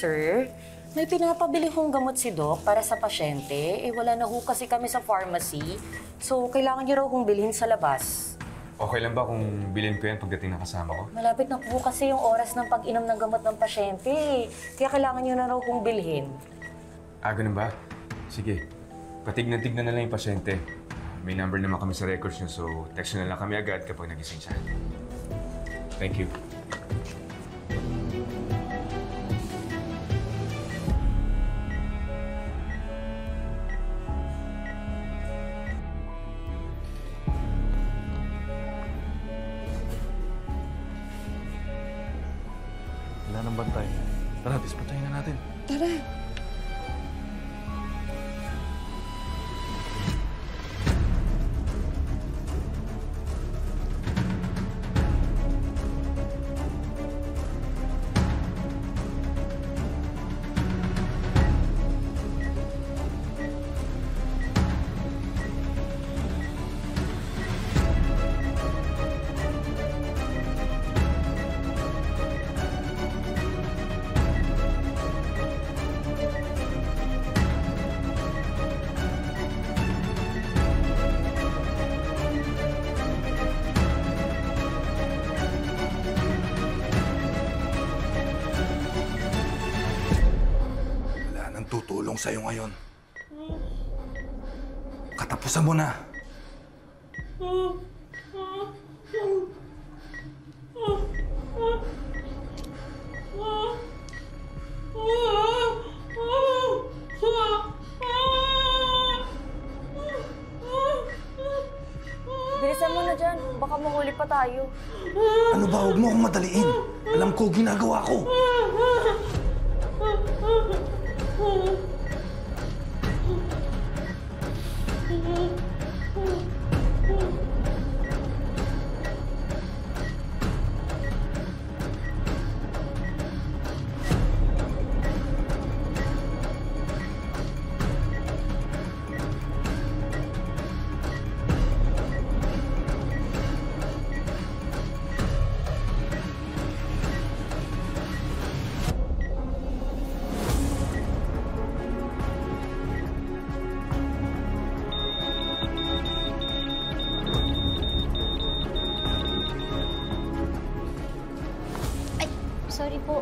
sir. May pinapabili kong gamot si Doc para sa pasyente. Wala na ho kasi kami sa pharmacy. So, kailangan niyo raw kong bilhin sa labas. Okay lang ba kung bilhin ko yan pagdating ng kasama ko? Malapit na po kasi yung oras ng pag-inom ng gamot ng pasyente. Kaya kailangan niyo na raw kong bilhin. Ganun ba? Sige. Patignan-tignan na lang yung pasyente. May number naman kami sa records niyo, so text na lang kami agad kapag nagising siya. Thank you. Wala nang bantay. Tara, dispatayin na natin. Tara. Tutulong sa'yo ngayon. Katapusan mo na. Bilisan mo na dyan. Baka mahuli pa tayo. Ano ba? Huwag mo akong madaliin. Alam ko, ginagawa ko. Sorry po.